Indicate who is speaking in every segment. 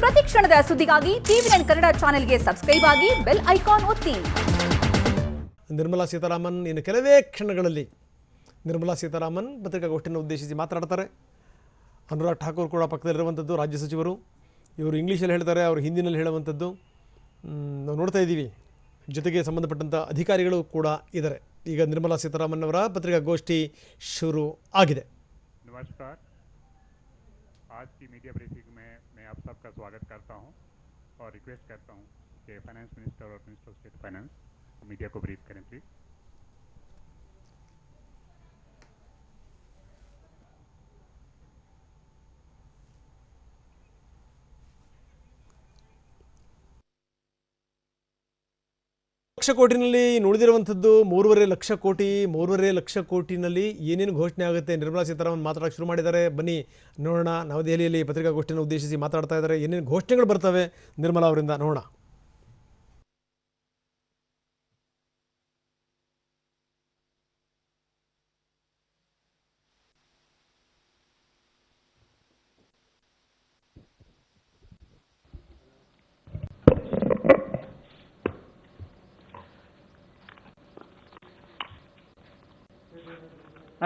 Speaker 1: ಪ್ರತಿ ಕ್ಷಣದ ಸುದ್ದಿಗಾಗಿ ಟಿವಿ9 ಕನ್ನಡ ಚಾನೆಲ್ಗೆ ಸಬ್ಸ್ಕ್ರೈಬ್ ಆಗಿ ಬೆಲ್ ಐಕಾನ್ ಒತ್ತಿ.
Speaker 2: ನಿರ್ಮಲಾ ಸೀತಾರಾಮನ್ ಇನ್ನು ಕೆಲವೇ ಕ್ಷಣಗಳಲ್ಲಿ ನಿರ್ಮಲಾ ಸೀತಾರಾಮನ್ ಪತ್ರಿಕಾಗೋಷ್ಠಿಯನ್ನು ಉದ್ದೇಶಿಸಿ ಮಾತನಾಡ್ತಾರೆ. ಅನುರಾಗ್ ಠಾಕೂರ್ ಕೂಡ ಪಕ್ಕದಲ್ಲಿರುವಂಥದ್ದು ರಾಜ್ಯ ಸಚಿವರು. ಇವರು ಇಂಗ್ಲೀಷಲ್ಲಿ ಹೇಳ್ತಾರೆ, ಅವರು ಹಿಂದಿನಲ್ಲಿ ಹೇಳುವಂಥದ್ದು ನಾವು ನೋಡ್ತಾ ಇದ್ದೀವಿ. ಜೊತೆಗೆ ಸಂಬಂಧಪಟ್ಟಂಥ ಅಧಿಕಾರಿಗಳು ಕೂಡ ಇದ್ದಾರೆ. ಈಗ ನಿರ್ಮಲಾ ಸೀತಾರಾಮನ್ ಅವರ ಪತ್ರಿಕಾಗೋಷ್ಠಿ ಶುರು ಆಗಿದೆ.
Speaker 3: नमस्कार। आज की मीडिया ब्रीफिंग में मैं आप सबका स्वागत करता हूं और रिक्वेस्ट करता हूं कि फाइनेंस मिनिस्टर और minister of state finance media को ब्रीफ करें प्लीज।
Speaker 2: ಲಕ್ಷ ಕೋಟಿನಲ್ಲಿ ಉಳಿದಿರುವಂಥದ್ದು 3.5 ಲಕ್ಷ ಕೋಟಿನಲ್ಲಿ ಏನೇನು ಘೋಷಣೆ ಆಗುತ್ತೆ. ನಿರ್ಮಲಾ ಸೀತಾರಾಮನ್ ಮಾತಾಡೋಕ್ಕೆ ಶುರು ಮಾಡಿದ್ದಾರೆ. ಬನ್ನಿ ನೋಡೋಣ. ನವದೆಹಲಿಯಲ್ಲಿ ಪತ್ರಿಕಾಗೋಷ್ಠಿಯನ್ನು ಉದ್ದೇಶಿಸಿ ಮಾತಾಡ್ತಾ ಇದ್ದಾರೆ. ಏನೇನು ಘೋಷಣೆಗಳು ಬರ್ತವೆ ನಿರ್ಮಲಾ ಅವರಿಂದ ನೋಡೋಣ.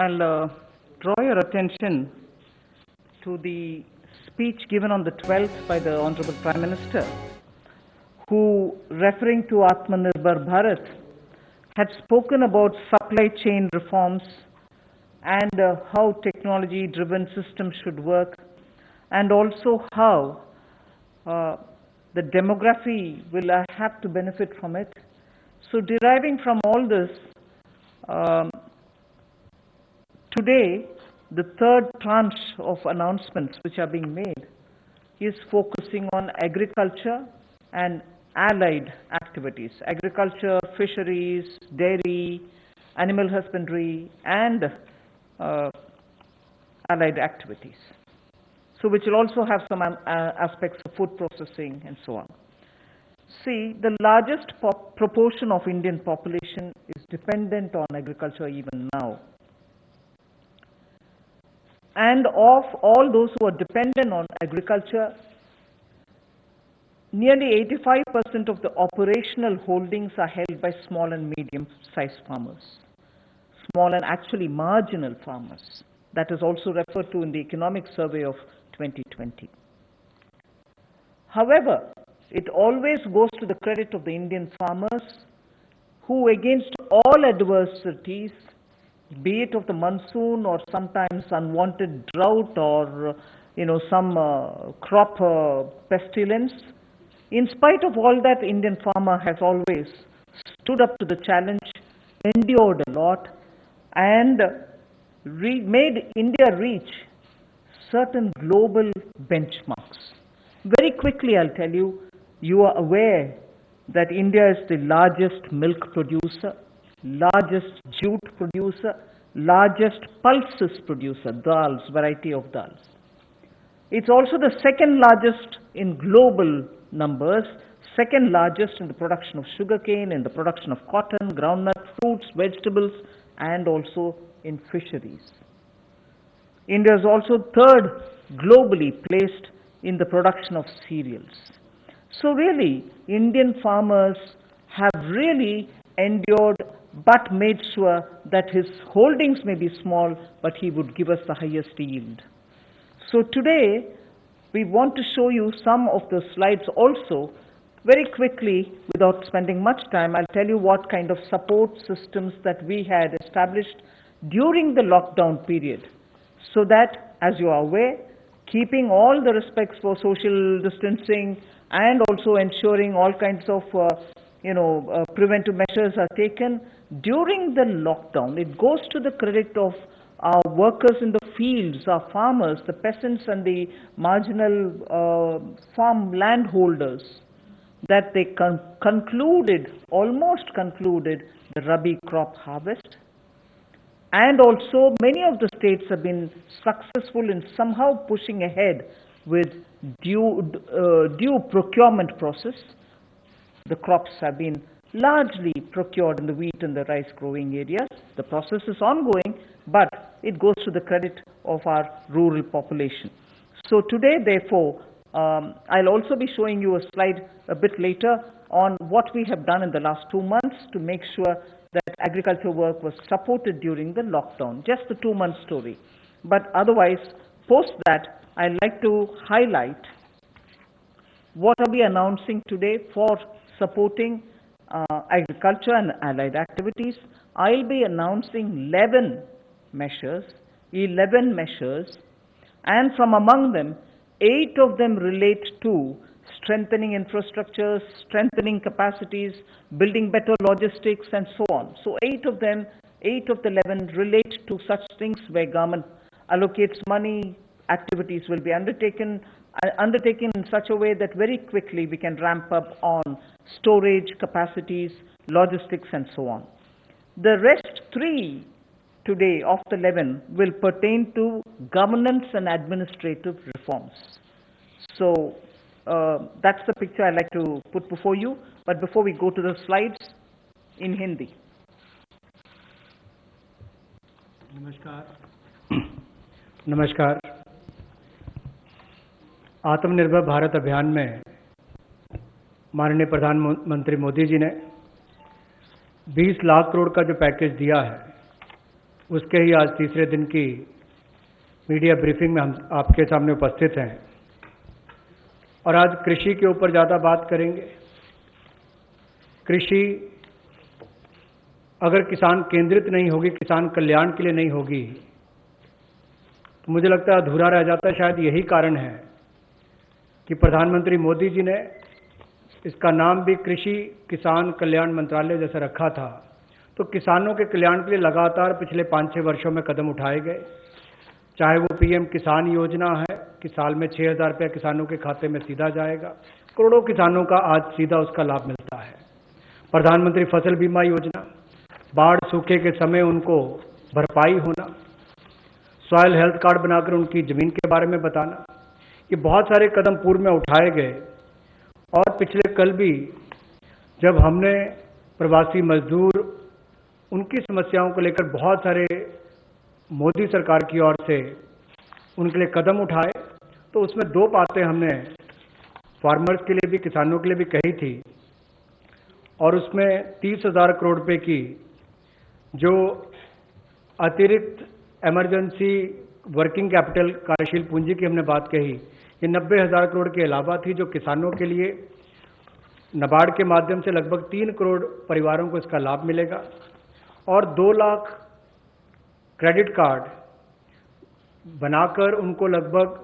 Speaker 4: I'll draw your attention to the speech given on the 12th by the Honorable Prime Minister, who, referring to Atmanirbhar Bharat, had spoken about supply chain reforms and how technology-driven systems should work, and also how the demography will have to benefit from it. So deriving from all this, today, the third tranche of announcements which are being made is focusing on agriculture and allied activities. Agriculture, fisheries, dairy, animal husbandry, and allied activities. So which will also have some aspects of food processing and so on. See, the largest proportion of Indian population is dependent on agriculture even now. And of all those who are dependent on agriculture, nearly 85% of the operational holdings are held by small and medium-sized farmers. Small and actually marginal farmers. That is also referred to in the economic survey of 2020. However, it always goes to the credit of the Indian farmers who, against all adversities, be it of the monsoon or sometimes unwanted drought or some crop pestilence, in spite of all that, Indian farmer has always stood up to the challenge, endured a lot, and made India reach certain global benchmarks. Very quickly, I'll tell you, you are aware that India is the largest milk producer, largest jute producer, largest pulses producer, dals, variety of dals. It's also the second largest in global numbers, second largest in the production of sugarcane, in the production of cotton, groundnut, fruits, vegetables, and also in fisheries. India is also third globally placed in the production of cereals. So really, Indian farmers have really endured but made sure that his holdings may be small, but he would give us the highest yield. So today, we want to show you some of the slides also. Very quickly, without spending much time, I'll tell you what kind of support systems that we had established during the lockdown period. So that, as you are aware, keeping all the respects for social distancing and also ensuring all kinds of preventive measures are taken during the lockdown. It goes to the credit of our workers in the fields, our farmers, the peasants and the marginal farm landholders, that they almost concluded the Rabi crop harvest. And also many of the states have been successful in somehow pushing ahead with due procurement process. The crops have been largely procured in the wheat and the rice growing areas. The process is ongoing, but it goes to the credit of our rural population. So today, therefore, I'll also be showing you a slide a bit later on what we have done in the last 2 months to make sure that agriculture work was supported during the lockdown, just the 2-month story. But otherwise, post that, I'd like to highlight what are we announcing today for supporting agriculture and allied activities. I'll be announcing 11 measures, and from among them, 8 of them relate to strengthening infrastructure, strengthening capacities, building better logistics, and so on. So 8 of the 11 relate to such things where government allocates money, activities will be undertaken in such a way that very quickly we can ramp up on storage capacities, logistics, and so on. The rest 3 today of the 11 will pertain to governance and administrative reforms. So that's the picture I'd like to put before you. But before we go to the slides, in Hindi.
Speaker 5: नमस्कार। आत्मनिर्भर भारत अभियान में माननीय प्रधानमंत्री मोदी जी ने 20 लाख करोड़ का जो package दिया है, उसके ही आज तीसरे दिन की मीडिया ब्रीफिंग में हम आपके सामने उपस्थित हैं और आज कृषि के ऊपर ज़्यादा बात करेंगे। कृषि अगर किसान केंद्रित नहीं होगी, किसान कल्याण के लिए नहीं होगी, तो मुझे लगता है अधूरा रह जाता है। शायद यही कारण है कि प्रधानमंत्री मोदी जी ने इसका नाम भी कृषि किसान कल्याण मंत्रालय जैसा रखा था। तो किसानों के कल्याण के लिए लगातार पिछले 5-6 वर्षों में कदम उठाए गए, चाहे वो पीएम किसान योजना है कि साल में 6,000 रुपया किसानों के खाते में सीधा जाएगा, करोड़ों किसानों का आज सीधा उसका लाभ मिलता है। प्रधानमंत्री फसल बीमा योजना, बाढ़ सूखे के समय उनको भरपाई होना, सॉयल हेल्थ कार्ड बनाकर उनकी ज़मीन के बारे में बताना, ये बहुत सारे कदम पूर्व में उठाए गए। और पिछले कल भी जब हमने प्रवासी मजदूर उनकी समस्याओं को लेकर बहुत सारे मोदी सरकार की ओर से उनके लिए कदम उठाए, तो उसमें 2 बातें हमने फार्मर्स के लिए भी, किसानों के लिए भी कही थी। और उसमें 30,000 करोड़ रुपए की जो अतिरिक्त इमरजेंसी वर्किंग कैपिटल कार्यशील पूंजी की हमने बात कही, ये 90,000 करोड़ के अलावा थी, जो किसानों के लिए नाबार्ड के माध्यम से लगभग 3 करोड़ परिवारों को इसका लाभ मिलेगा। और 2 लाख क्रेडिट कार्ड बनाकर उनको लगभग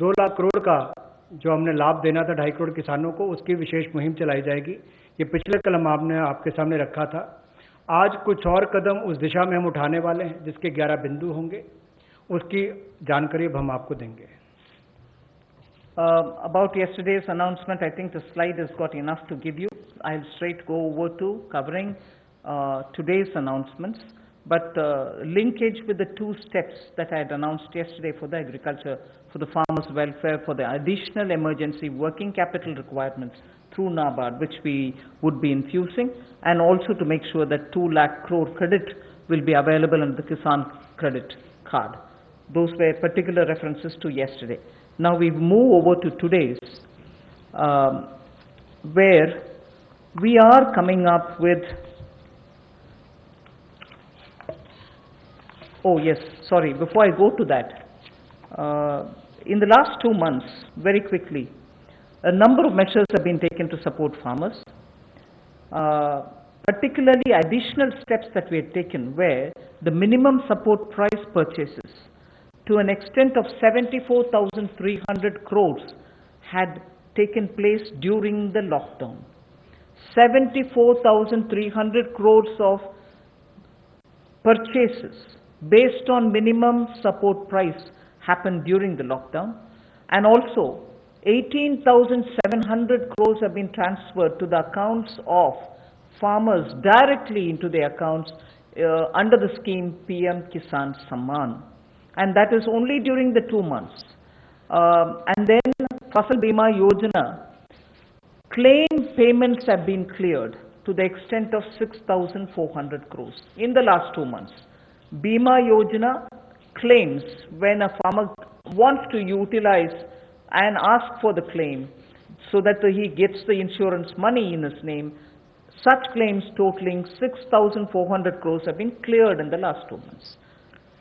Speaker 5: 2 लाख करोड़ का जो हमने लाभ देना था 2.5 करोड़ किसानों को, उसकी विशेष मुहिम चलाई जाएगी। ये पिछले कल हमने आपके सामने रखा था। आज कुछ और कदम उस दिशा में हम उठाने वाले हैं, जिसके 11 बिंदु होंगे, उसकी जानकारी अब हम आपको देंगे।
Speaker 4: About yesterday's announcement, I think the slide has got enough to give you. I'll straight go over to covering today's announcements, but linkage with the 2 steps that I had announced yesterday for the agriculture, for the farmers' welfare, for the additional emergency working capital requirements through NABARD, which we would be infusing, and also to make sure that 2 lakh crore credit will be available under the Kisan credit card. Those were particular references to yesterday. Now we move over to today's, where we are coming up with, oh yes, sorry, before I go to that, in the last 2 months, very quickly, a number of measures have been taken to support farmers. Particularly additional steps that we had taken where the minimum support price purchases to an extent of 74,300 crores had taken place during the lockdown. 74,300 crores of purchases based on minimum support price happened during the lockdown, and also 18,700 crores have been transferred to the accounts of farmers directly into their accounts under the scheme PM Kisan Samman, and that is only during the 2 months. And then Fasal Bima Yojana claim payments have been cleared to the extent of 6,400 crores in the last 2 months. Bima Yojana claims, when a farmer wants to utilize and ask for the claim so that he gets the insurance money in his name. Such claims totaling 6,400 crores have been cleared in the last 2 months.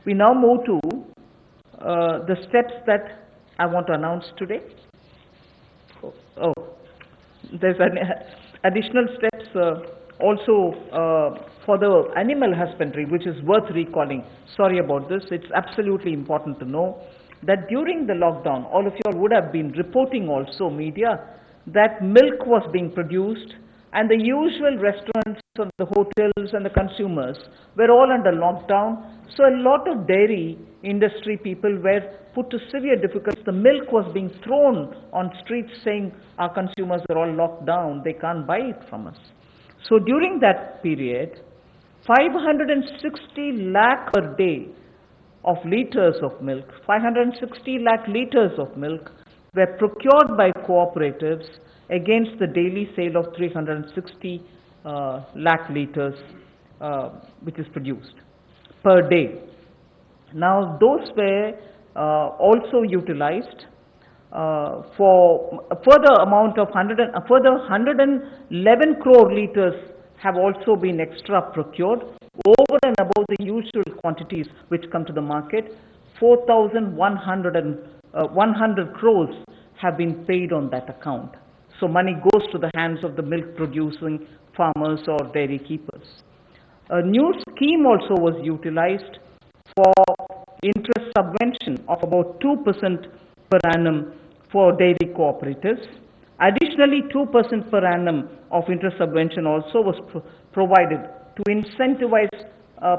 Speaker 4: We now move to the steps that I want to announce today. Oh, there's additional steps also for the animal husbandry, which is worth recalling. Sorry about this. It's absolutely important to know that during the lockdown, all of you all would have been reporting also, media, that milk was being produced and the usual restaurants and the hotels and the consumers were all under lockdown. So a lot of dairy industry people were put to severe difficulties. The milk was being thrown on streets saying our consumers are all locked down, they can't buy it from us. So during that period, 560 lakh per day of liters of milk, 560 lakh liters of milk were procured by cooperatives against the daily sale of 360 lakh liters which is produced per day. Now those were also utilized for a further amount of a further 111 crore liters have also been extra procured over and above the usual quantities which come to the market. 4,100 crores have been paid on that account. So money goes to the hands of the milk producing farmers or dairy keepers. A new scheme also was utilized for interest subvention of about 2% per annum for dairy cooperatives. Additionally, 2% per annum of interest subvention also was provided to incentivize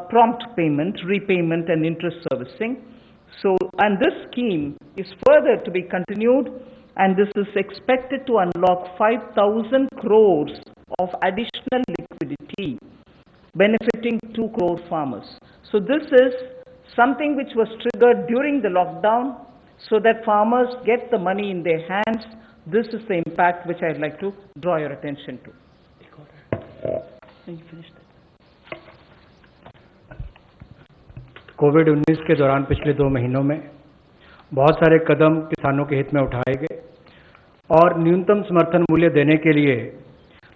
Speaker 4: prompt payment, repayment and interest servicing. So, and this scheme is further to be continued, and this is expected to unlock 5,000 crores of additional liquidity benefiting 2 crore farmers. So this is something which was triggered during the lockdown so that farmers get the money in their hands. This is the impact which I'd like to draw your attention to.
Speaker 5: कोविड-19 के दौरान पिछले 2 महीनों में बहुत सारे कदम किसानों के हित में उठाए गए और न्यूनतम समर्थन मूल्य देने के लिए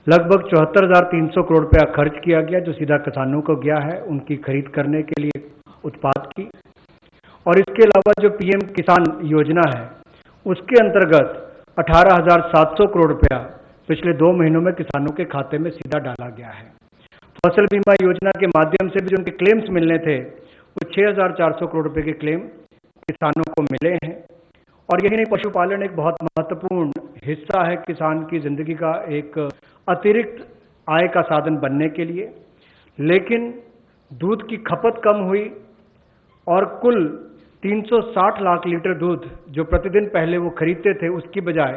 Speaker 5: लगभग 74,300 करोड़ रुपया खर्च किया गया, जो सीधा किसानों को गया है उनकी खरीद करने के लिए उत्पाद की। और इसके अलावा जो पीएम किसान योजना है उसके अंतर्गत 18,700 करोड़ रुपया पिछले 2 महीनों में किसानों के खाते में सीधा डाला गया है। फसल बीमा योजना के माध्यम से भी जो उनके क्लेम्स मिलने थे वो 6,400 करोड़ रुपए के क्लेम किसानों को मिले हैं। और यही नहीं, पशुपालन एक बहुत महत्वपूर्ण हिस्सा है किसान की जिंदगी का, एक अतिरिक्त आय का साधन बनने के लिए। लेकिन दूध की खपत कम हुई और कुल 360 लाख लीटर दूध जो प्रतिदिन पहले वो खरीदते थे उसकी बजाय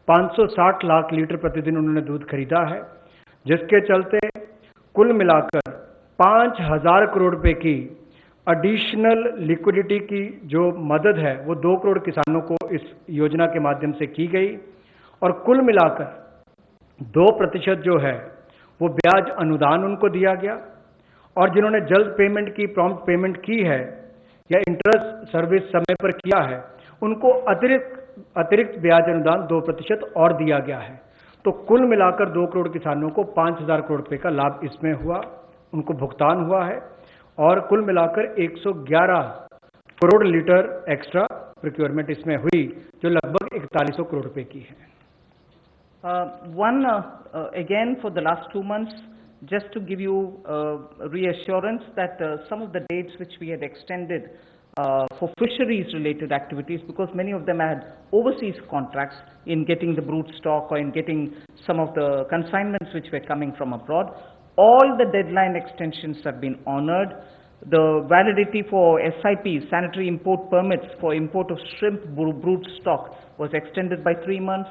Speaker 5: 560 लाख लीटर प्रतिदिन उन्होंने दूध खरीदा है, जिसके चलते कुल मिलाकर 5,000 करोड़ रुपए की एडिशनल लिक्विडिटी की जो मदद है वो 2 करोड़ किसानों को इस योजना के माध्यम से की गई। और कुल मिलाकर 2% जो है वो ब्याज अनुदान उनको दिया गया। और जिन्होंने जल्द पेमेंट की, प्रॉम्प्ट पेमेंट की है या इंटरेस्ट सर्विस समय पर किया है, उनको अतिरिक्त ब्याज अनुदान 2% और दिया गया है। तो कुल मिलाकर 2 करोड़ किसानों को 5,000 करोड़ रुपए का लाभ इसमें हुआ, उनको भुगतान हुआ है। और कुल मिलाकर 111 करोड़ लीटर एक्स्ट्रा प्रोक्योरमेंट इसमें हुई, जो लगभग 4100 करोड़ रुपए की है।
Speaker 4: Again, for the last 2 months, just to give you reassurance that some of the dates which we had extended for fisheries related activities, because many of them had overseas contracts in getting the brood stock or in getting some of the consignments which were coming from abroad, all the deadline extensions have been honored. The validity for SIPs, sanitary import permits for import of shrimp brood stock, was extended by 3 months.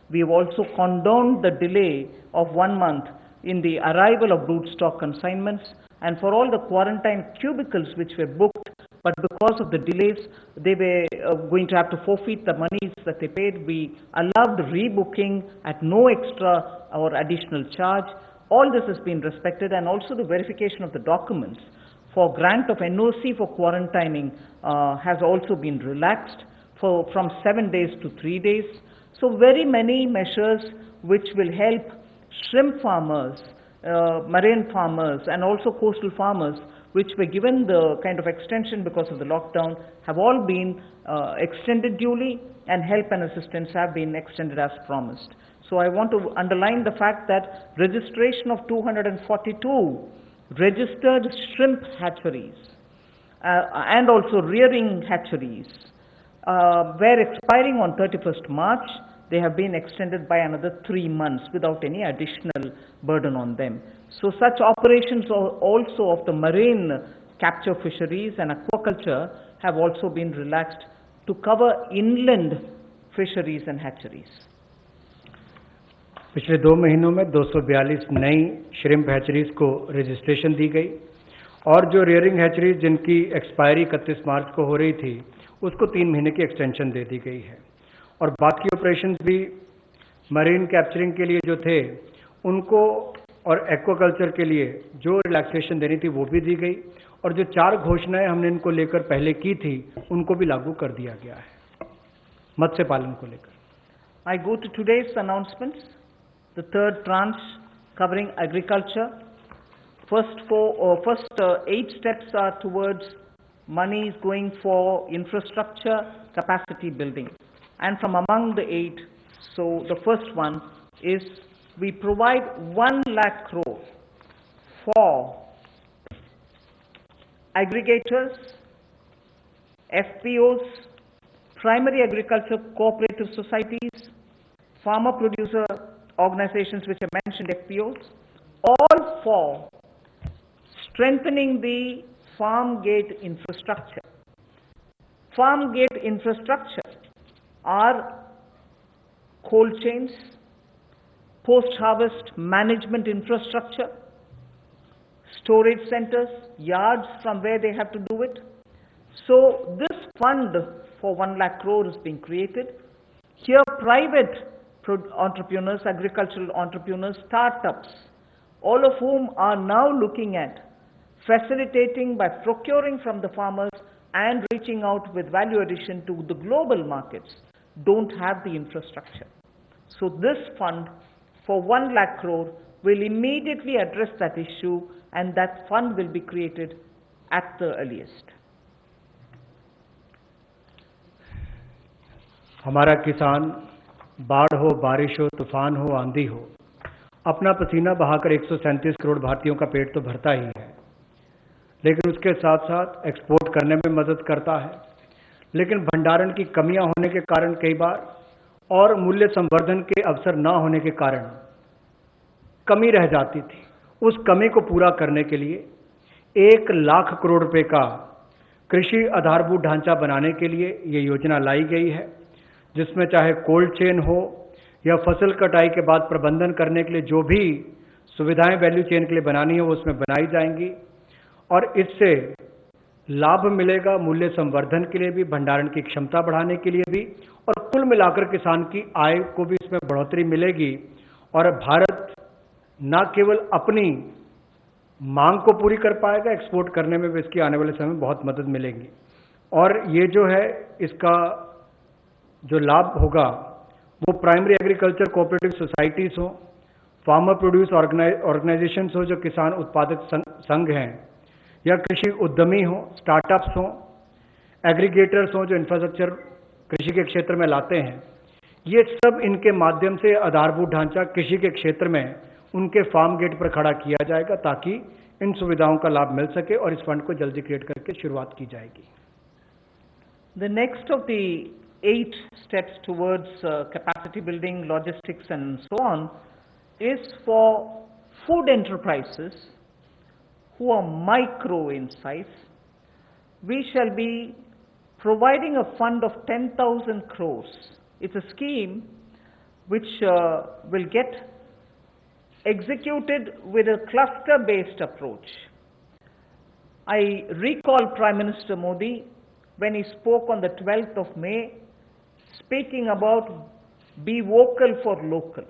Speaker 4: We have also condoned the delay of 1 month in the arrival of brood stock consignments, and for all the quarantine cubicles which were booked, but because of the delays, they were going to have to forfeit the monies that they paid. We allowed rebooking at no extra or additional charge. All this has been respected, and also the verification of the documents for grant of NOC for quarantining has also been relaxed from 7 days to 3 days. So very many measures which will help shrimp farmers, marine farmers and also coastal farmers which were given the kind of extension because of the lockdown have all been extended duly, and help and assistance have been extended as promised. So I want to underline the fact that registration of 242 registered shrimp hatcheries and also rearing hatcheries were expiring on 31st March. They have been extended by another 3 months without any additional burden on them. So such operations also of the marine capture fisheries and aquaculture have also been relaxed to cover inland fisheries and hatcheries.
Speaker 5: पिछले 2 महीनों में 242 नई shrimp hatcheries को registration दी गई, और जो rearing hatcheries जिनकी expiry 31 मार्च को हो रही थी उसको 3 महीने की एक्सटेंशन दे दी गई है। और बाकी ऑपरेशंस भी मरीन कैप्चरिंग के लिए जो थे उनको और एक्वाकल्चर के लिए जो रिलैक्सेशन देनी थी वो भी दी गई, और जो 4 घोषणाएं हमने इनको लेकर पहले की थी उनको भी लागू कर दिया गया है मत्स्य पालन को लेकर।
Speaker 4: I go to today's announcements, the third tranche covering agriculture. First 8 steps are towards monies going for infrastructure capacity building, and from among the 8, so the first one is we provide 1 lakh crore for aggregators, FPOs, primary agriculture cooperative societies, farmer producer organizations which I mentioned, FPOs, all for strengthening the farm gate infrastructure. Farm gate infrastructure are cold chains, post-harvest management infrastructure, storage centers, yards from where they have to do it. So this fund for 1 lakh crore is being created. Here private entrepreneurs, agricultural entrepreneurs, startups, all of whom are now looking at facilitating by procuring from the farmers and reaching out with value addition to the global markets, don't have the infrastructure. So this fund for 1 lakh crore will immediately address that issue, and that fund will be created at the earliest.
Speaker 5: हमारा किसान बाढ़ हो, बारिश हो, तूफान हो, आंधी हो, अपना पसीना बहाकर 137 करोड़ भारतीयों का पेट तो भरता ही है, लेकिन उसके साथ साथ एक्सपोर्ट करने में मदद करता है। लेकिन भंडारण की कमियां होने के कारण कई बार और मूल्य संवर्धन के अवसर न होने के कारण कमी रह जाती थी। उस कमी को पूरा करने के लिए 1 लाख करोड़ रुपए का कृषि आधारभूत ढांचा बनाने के लिए ये योजना लाई गई है, जिसमें चाहे कोल्ड चेन हो या फसल कटाई के बाद प्रबंधन करने के लिए जो भी सुविधाएं वैल्यू चेन के लिए बनानी है वो उसमें बनाई जाएंगी, और इससे लाभ मिलेगा मूल्य संवर्धन के लिए भी, भंडारण की क्षमता बढ़ाने के लिए भी, और कुल मिलाकर किसान की आय को भी इसमें बढ़ोतरी मिलेगी। और भारत न केवल अपनी मांग को पूरी कर पाएगा, एक्सपोर्ट करने में भी इसकी आने वाले समय में बहुत मदद मिलेगी। और ये जो है इसका जो लाभ होगा वो प्राइमरी एग्रीकल्चर कोऑपरेटिव सोसाइटीज हो, फार्मर प्रोड्यूस ऑर्गेनाइजेशंस हो जो किसान उत्पादक संघ हैं, या कृषि उद्यमी हो, स्टार्टअप्स हो, एग्रीगेटर्स हो जो इंफ्रास्ट्रक्चर कृषि के क्षेत्र में लाते हैं, ये सब इनके माध्यम से आधारभूत ढांचा कृषि के क्षेत्र में उनके फार्म गेट पर खड़ा किया जाएगा ताकि इन सुविधाओं का लाभ मिल सके, और इस फंड को जल्दी क्रिएट करके शुरुआत की जाएगी।
Speaker 4: The next of the 8 steps towards capacity building, logistics and so on is for food enterprises who are micro in size. We shall be providing a fund of 10,000 crores. It's a scheme which will get executed with a cluster-based approach. I recall Prime Minister Modi when he spoke on the 12th of May, speaking about be vocal for local.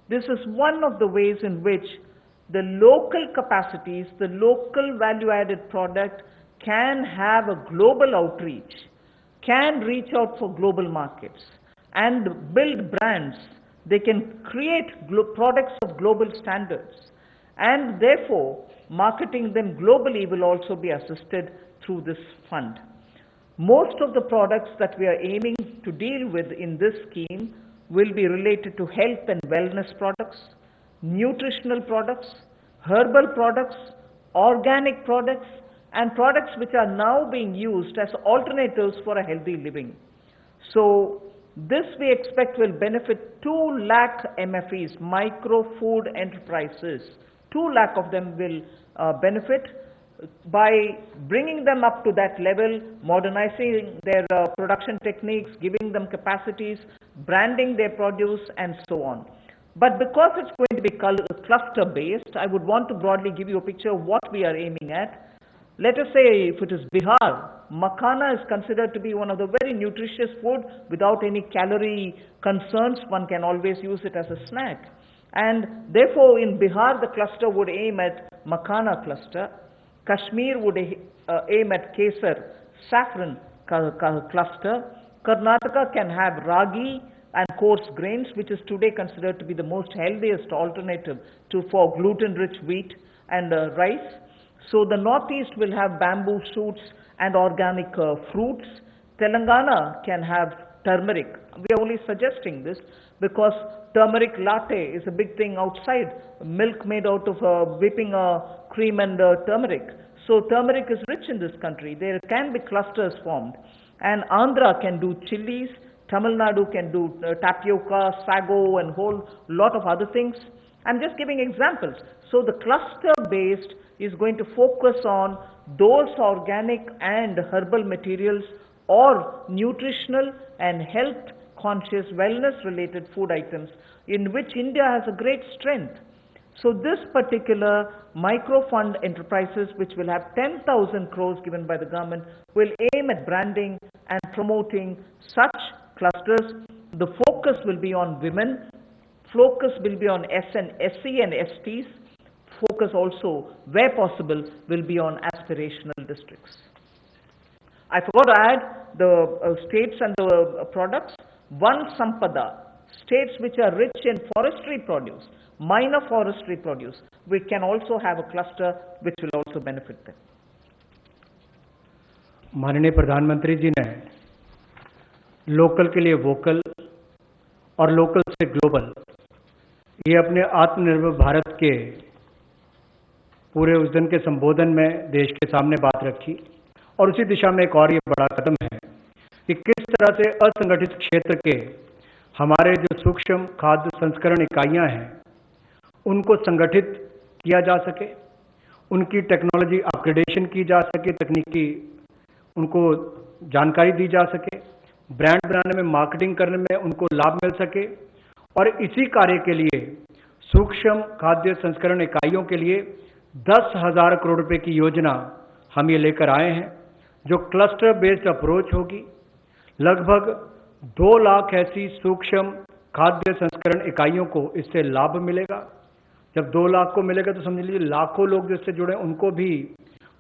Speaker 4: This is one of the ways in which the local capacities, the local value-added product can have a global outreach can reach out for global markets and build brands. They can create products of global standards, and therefore marketing them globally will also be assisted through this fund. Most of the products that we are aiming to deal with in this scheme will be related to health and wellness products, nutritional products, herbal products, organic products, and products which are now being used as alternatives for a healthy living. So this we expect will benefit 2 lakh MFEs, micro food enterprises. 2 lakh of them will benefit by bringing them up to that level, modernizing their production techniques, giving them capacities, branding their produce, and so on. But because it's going to be cluster based, I would want to broadly give you a picture of what we are aiming at. Let us say if it is Bihar, makhana is considered to be one of the very nutritious food without any calorie concerns. One can always use it as a snack. And therefore in Bihar the cluster would aim at makhana cluster. Kashmir would aim at kesar, saffron cluster. Karnataka can have ragi and coarse grains, which is today considered to be the most healthiest alternative for gluten-rich wheat and rice. So the northeast will have bamboo shoots and organic fruits. Telangana can have turmeric. We are only suggesting this because turmeric latte is a big thing outside. Milk made out of whipping cream and turmeric. So turmeric is rich in this country. There can be clusters formed. And Andhra can do chilies. Tamil Nadu can do tapioca, sago, and whole lot of other things. I'm just giving examples. So the cluster based is going to focus on those organic and herbal materials or nutritional and health conscious wellness related food items in which India has a great strength. So this particular micro fund enterprises, which will have 10,000 crores given by the government, will aim at branding and promoting such clusters. The focus will be on women. Focus will be on SC and STs. Focus also, where possible, will be on aspirational districts. I forgot to add the states and the products. One Sampada, states which are rich in forestry produce, minor forestry produce, we can also have a cluster which will also benefit them.
Speaker 5: माननीय प्रधानमंत्री जी ने local के लिए vocal और local से global, ये अपने आत्मनिर्भर भारत के पूरे उस दिन के संबोधन में देश के सामने बात रखी। और उसी दिशा में एक और ये बड़ा कदम है कि किस तरह से असंगठित क्षेत्र के हमारे जो सूक्ष्म खाद्य संस्करण इकाइयां हैं उनको संगठित किया जा सके, उनकी टेक्नोलॉजी अपग्रेडेशन की जा सके, तकनीकी उनको जानकारी दी जा सके, ब्रांड बनाने में, मार्केटिंग करने में उनको लाभ मिल सके। और इसी कार्य के लिए सूक्ष्म खाद्य संस्करण इकाइयों के लिए 10,000 करोड़ रुपए की योजना हम ये लेकर आए हैं, जो क्लस्टर बेस्ड अप्रोच होगी। लगभग 2 लाख ऐसी सूक्ष्म खाद्य संस्करण इकाइयों को इससे लाभ मिलेगा। जब 2 लाख को मिलेगा तो समझ लीजिए लाखों लोग जिससे जुड़े उनको भी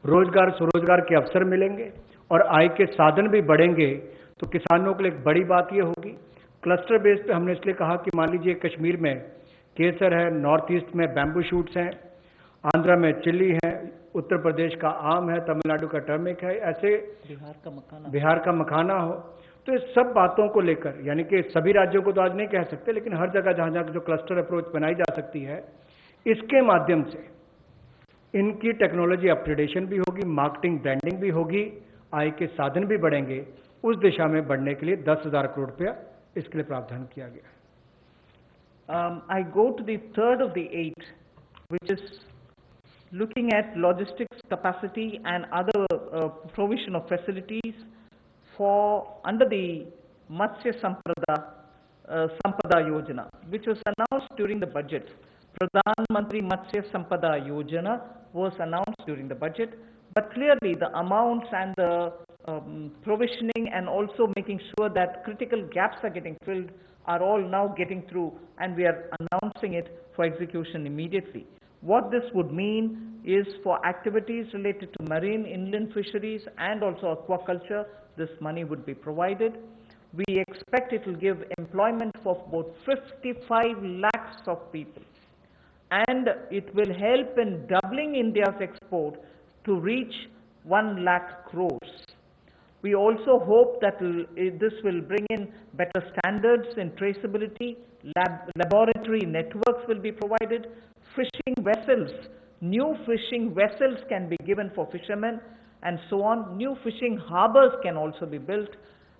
Speaker 5: रोजगार स्वरोजगार के अवसर मिलेंगे और आय के साधन भी बढ़ेंगे। तो किसानों के लिए एक बड़ी बात ये होगी। क्लस्टर बेस पे हमने इसलिए कहा कि मान लीजिए कश्मीर में केसर है, नॉर्थ ईस्ट में बैम्बू शूट्स हैं, आंध्रा में चिल्ली है, उत्तर प्रदेश का आम है, तमिलनाडु का टर्मिक है, ऐसे बिहार का मखाना हो। तो इस सब बातों को लेकर, यानी कि सभी राज्यों को तो आज नहीं कह सकते, लेकिन हर जगह जहां जहां जो क्लस्टर अप्रोच बनाई जा सकती है, इसके माध्यम से इनकी टेक्नोलॉजी अपग्रेडेशन भी होगी, मार्केटिंग ब्रांडिंग भी होगी, आय के साधन भी बढ़ेंगे। उस दिशा में बढ़ने के लिए 10,000 करोड़ रुपया इसके लिए प्रावधान किया गया।
Speaker 4: I go to the third of the 8, which is looking at logistics capacity and other provision of facilities for under the Matsya Sampada Yojana, which was announced during the budget. Pradhan Mantri Matsya Sampada Yojana was announced during the budget, but clearly the amounts and the provisioning and also making sure that critical gaps are getting filled are all now getting through, and we are announcing it for execution immediately. What this would mean is for activities related to marine inland fisheries and also aquaculture this money would be provided. We expect it will give employment for about 55 lakhs of people. And it will help in doubling India's export to reach 1 lakh crores. We also hope that this will bring in better standards in traceability, laboratory networks will be provided, fishing vessels, new fishing vessels can be given for fishermen and so on. New fishing harbors can also be built.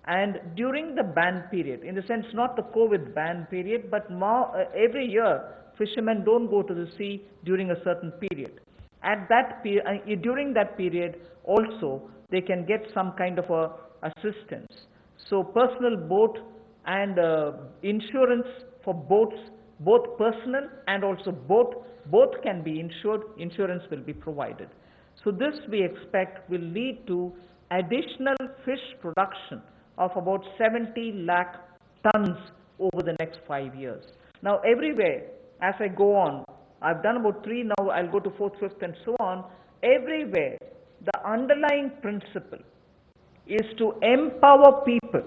Speaker 4: And during the ban period, in the sense not the COVID ban period, but every year fishermen don't go to the sea during a certain period. At that during that period also they can get some kind of assistance. So personal boat and insurance for boats, both personal and also both can be insured. Insurance will be provided. So this we expect will lead to additional fish production of about 70 lakh tons over the next 5 years. Now everywhere, as I go on, I've done about 3 now, I'll go to 4th, 5th and so on. Everywhere, the underlying principle is to empower people,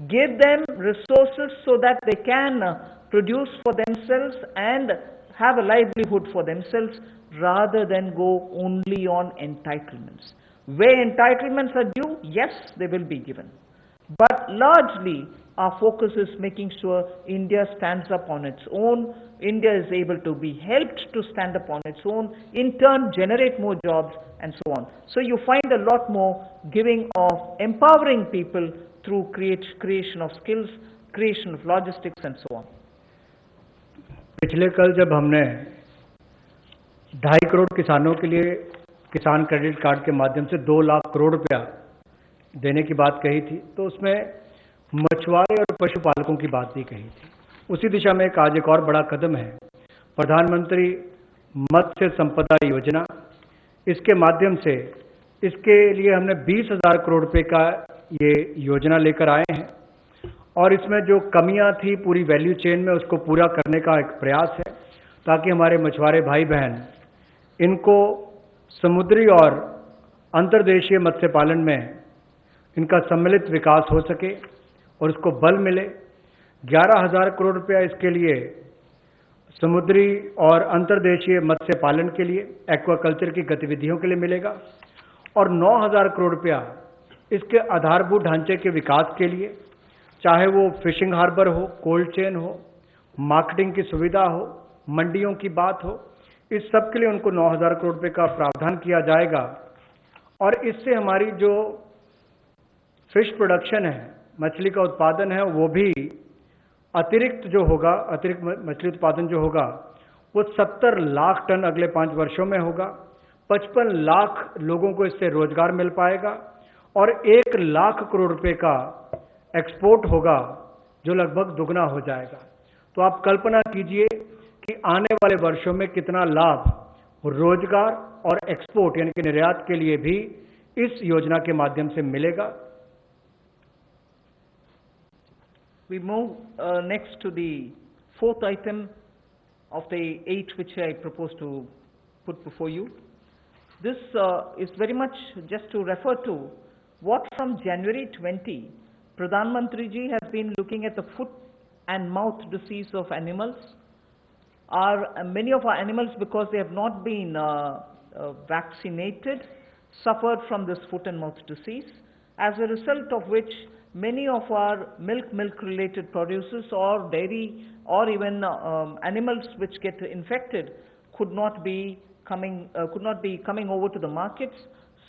Speaker 4: give them resources so that they can produce for themselves and have a livelihood for themselves rather than go only on entitlements. Where entitlements are due, yes, they will be given. But largely, our focus is making sure India stands up on its own. India is able to be helped to stand up on its own, in turn generate more jobs and so on. So you find a lot more giving of empowering people through creation of skills, creation of logistics and so on.
Speaker 5: पिछले कल जब हमने 2.5 करोड़ किसानों के लिए किसान credit card के माध्यम से 2 लाख करोड़ रुपया देने की बात कही थी, तो उसमें मछुआरे और पशुपालकों की बात भी कही थी। उसी दिशा में आज एक और बड़ा कदम है, प्रधानमंत्री मत्स्य संपदा योजना। इसके माध्यम से इसके लिए हमने 20,000 करोड़ रुपए का ये योजना लेकर आए हैं और इसमें जो कमियां थी पूरी वैल्यू चेन में उसको पूरा करने का एक प्रयास है, ताकि हमारे मछुआरे भाई बहन इनको समुद्री और अंतर्देशीय मत्स्य पालन में इनका सम्मिलित विकास हो सके और उसको बल मिले। 11,000 करोड़ रुपया इसके लिए समुद्री और अंतर्देशीय मत्स्य पालन के लिए, एक्वाकल्चर की गतिविधियों के लिए मिलेगा और 9,000 करोड़ रुपया इसके आधारभूत ढांचे के विकास के लिए, चाहे वो फिशिंग हार्बर हो, कोल्ड चेन हो, मार्केटिंग की सुविधा हो, मंडियों की बात हो, इस सब के लिए उनको 9,000 करोड़ रुपए का प्रावधान किया जाएगा। और इससे हमारी जो फिश प्रोडक्शन है, मछली का उत्पादन है, वो भी अतिरिक्त मछली उत्पादन जो होगा वो 70 लाख टन अगले 5 वर्षों में होगा। 55 लाख लोगों को इससे रोजगार मिल पाएगा और 1 लाख करोड़ रुपए का एक्सपोर्ट होगा, जो लगभग दुगना हो जाएगा। तो आप कल्पना कीजिए कि आने वाले वर्षों में कितना लाभ रोजगार और एक्सपोर्ट यानी कि निर्यात के लिए भी इस योजना के माध्यम से मिलेगा।
Speaker 4: We move next to the 4th item of the 8 which I propose to put before you. This is very much just to refer to what from January 20, Pradhan Mantri ji has been looking at the foot and mouth disease of animals. Many of our animals, because they have not been vaccinated, suffered from this foot and mouth disease, as a result of which many of our milk related producers or dairy or even animals which get infected could not be coming over to the markets.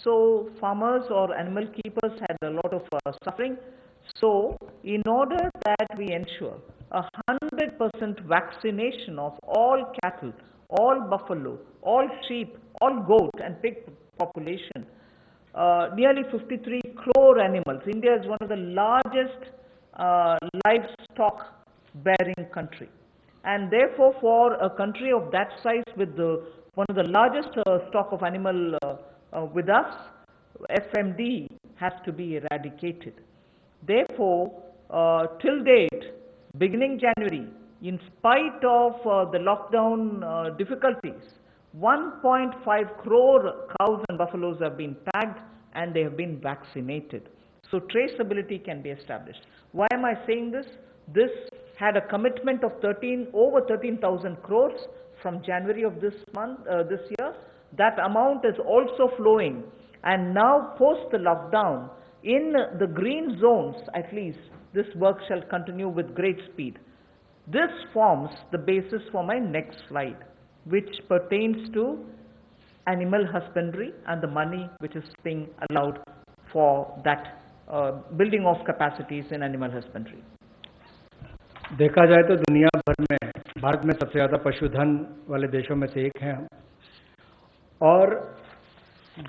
Speaker 4: So farmers or animal keepers had a lot of suffering. So in order that we ensure 100% vaccination of all cattle, all buffalo, all sheep, all goat and pig population, nearly 53 crore animals. India is one of the largest livestock bearing country, and therefore for a country of that size with one of the largest stock of animal with us, FMD has to be eradicated. Therefore, till date, beginning January, in spite of the lockdown difficulties, 1.5 crore cows and buffaloes have been tagged and they have been vaccinated. so traceability can be established. Why am I saying this? This had a commitment of over 13,000 crores from January of this year. That amount is also flowing, and now post the lockdown, in the green zones at least, this work shall continue with great speed. This forms the basis for my next slide, which pertains to animal husbandry and the money which is being allowed for that building of capacities in animal husbandry.
Speaker 5: देखा जाए तो दुनिया भर में भारत में सबसे ज़्यादा पशुधन वाले देशों में से एक हैं हम, और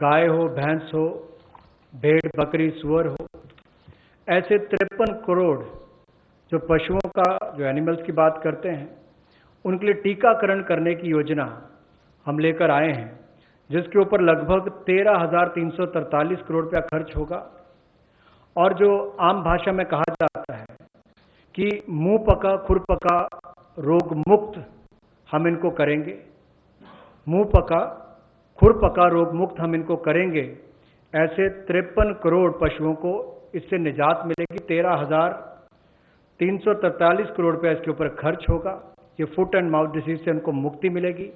Speaker 5: गाय हो, भैंस हो, भेड़, बकरी, सुअर हो, ऐसे 53 करोड़ जो पशुओं का, जो एनिमल्स की बात करते हैं, उनके लिए टीकाकरण करने की योजना हम लेकर आए हैं, जिसके ऊपर लगभग 13,343 करोड़ रुपया खर्च होगा। और जो आम भाषा में कहा जाता है कि मुंह पका खुर पका रोग मुक्त हम इनको करेंगे, मुंह पका खुर पका रोग मुक्त हम इनको करेंगे, ऐसे 53 करोड़ पशुओं को इससे निजात मिलेगी। 13,343 करोड़ रुपया इसके ऊपर खर्च होगा। ये फुट एंड माउथ डिसीज से उनको मुक्ति मिलेगी।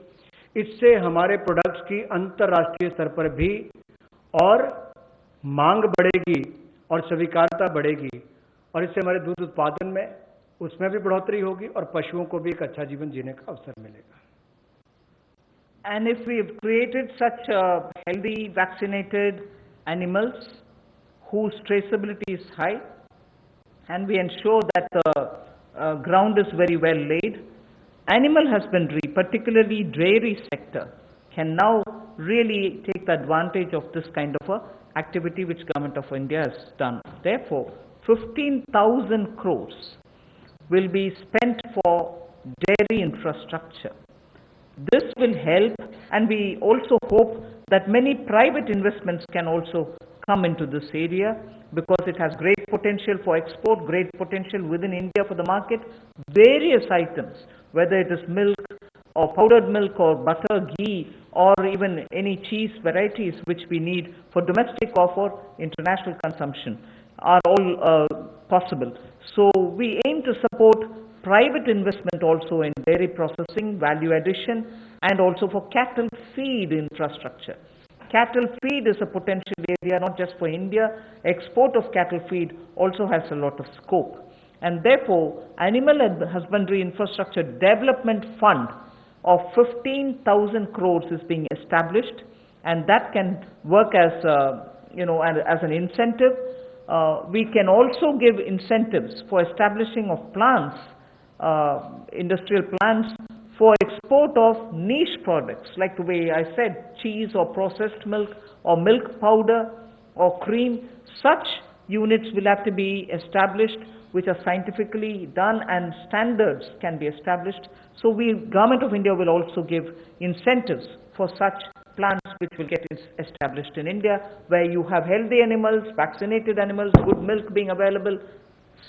Speaker 5: इससे हमारे प्रोडक्ट्स की अंतर्राष्ट्रीय स्तर पर भी और मांग बढ़ेगी और स्वीकार्यता बढ़ेगी, और इससे हमारे दूध उत्पादन में उसमें भी बढ़ोतरी होगी और पशुओं को भी एक अच्छा जीवन जीने का अवसर मिलेगा।
Speaker 4: And if we have created such healthy vaccinated animals whose traceability is high, and we ensure that the ground is very well laid, animal husbandry, particularly dairy sector, can now really take the advantage of this kind of a activity which Government of India has done. Therefore, 15,000 crores will be spent for dairy infrastructure. This will help, and we also hope that many private investments can also come into this area, because it has great potential for export, great potential within India for the market. Various items, whether it is milk or powdered milk or butter, ghee, or even any cheese varieties which we need for domestic or for international consumption, are all possible. So we aim to support private investment also in dairy processing, value addition, and also for cattle feed infrastructure. Cattle feed is a potential area not just for India. Export of cattle feed also has a lot of scope. And therefore, Animal Husbandry Infrastructure Development Fund of 15,000 crores is being established, and that can work as as an incentive. We can also give incentives for establishing of plants, industrial plants, for export of niche products, like the way I said, cheese or processed milk or milk powder or cream. Such units will have to be established which are scientifically done, and standards can be established. So Government of India will also give incentives for such plants which will get established in India, where you have healthy animals, vaccinated animals, good milk being available.